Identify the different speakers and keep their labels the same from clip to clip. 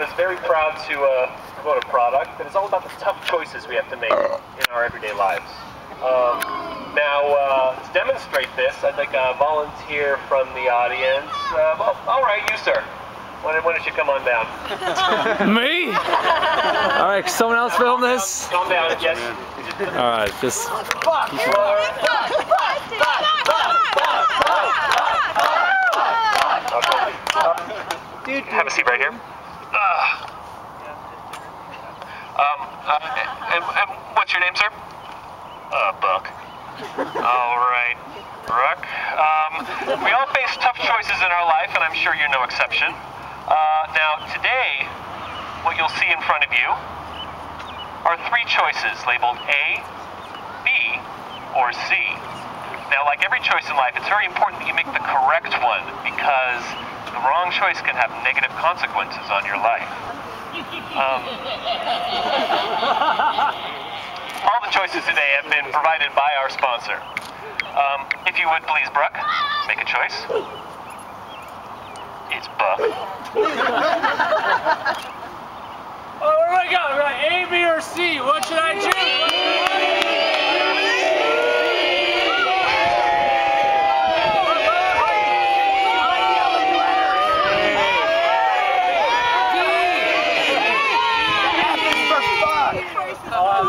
Speaker 1: is very proud to promote a product that is all about the tough choices we have to make in our everyday lives. Now, to demonstrate this, I'd like a volunteer from the audience. Well, all right, you, sir. Why don't you come on down?
Speaker 2: Me? All right, someone else film this?
Speaker 1: Calm down, yes.
Speaker 2: All right, just...
Speaker 1: Dude, have a seat right here. And what's your name, sir? Buck. All right, Brooke. We all face tough choices in our life, and I'm sure you're no exception. Now, today, what you'll see in front of you are 3 choices labeled A, B, or C. Now, like every choice in life, it's very important that you make the correct one because the wrong choice can have negative consequences on your life. All the choices today have been provided by our sponsor. If you would please, Brooke, make a choice. It's Buck.
Speaker 2: Oh, what do I got? We got A, B, or C. What should I choose?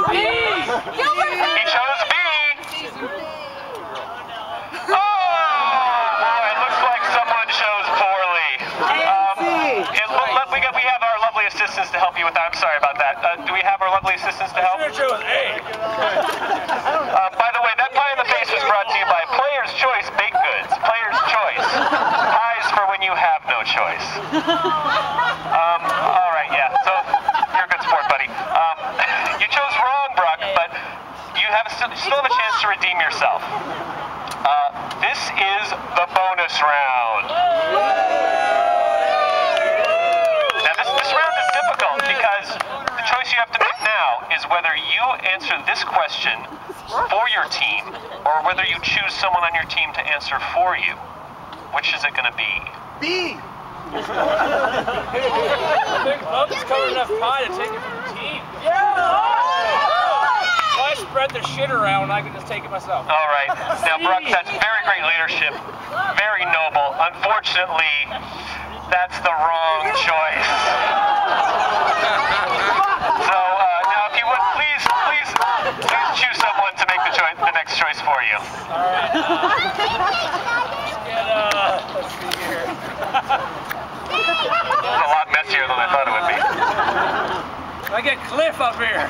Speaker 1: He chose B. Oh, boy, it looks like someone chose poorly. We have our lovely assistants to help you with that. I'm sorry about that. Do we have our lovely assistants to help?
Speaker 2: I should have chose A.
Speaker 1: By the way, that pie in the face was brought to you by Player's Choice Baked Goods. Player's Choice. Pies for when you have no choice. All right, yeah. So you're a good sport, buddy. You chose wrong, Brock, but you still have a chance to redeem yourself. This is the bonus round. Now, this round is difficult because the choice you have to make now is whether you answer this question for your team or whether you choose someone on your team to answer for you. Which is it going to be?
Speaker 3: B!
Speaker 2: I think Bub's covered enough pie to take it from the team. Yeah! If I spread the shit around, I can just take it myself.
Speaker 1: All right. Now, Brooke, that's very great leadership. Very noble. Unfortunately, that's the wrong choice. So, now if you would, please choose someone to make the next choice for you.
Speaker 2: All right. Let's see here.
Speaker 1: This is a lot messier than I thought it would be.
Speaker 2: I get Cliff up here.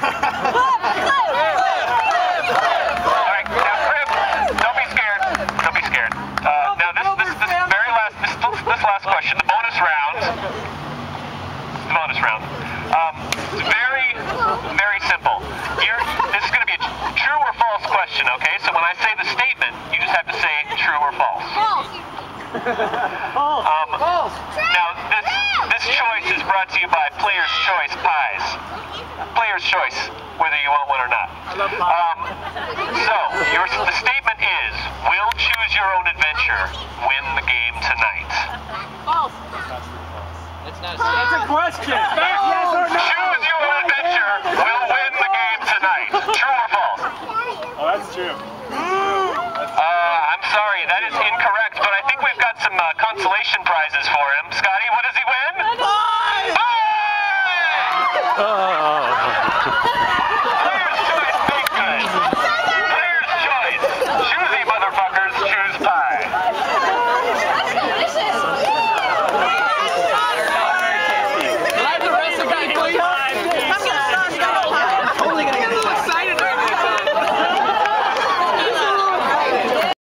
Speaker 1: All right, now Cliff, don't be scared. Don't be scared. Now this last question, the bonus round. It's very, very simple. This is going to be a true or false question, okay? So when I say the statement, you just have to say true or false.
Speaker 3: False.
Speaker 1: Now, this choice is brought to you by Player's Choice Pies. Player's Choice, whether you want one or not. So, the statement is, will choose your own adventure, win the game tonight.
Speaker 3: False. That's a question. Yes or no?
Speaker 1: Choose your own adventure, will win the game tonight. True or false?
Speaker 4: Oh, that's true.
Speaker 1: I'm sorry, that is incorrect, but I think we've got some consolation prizes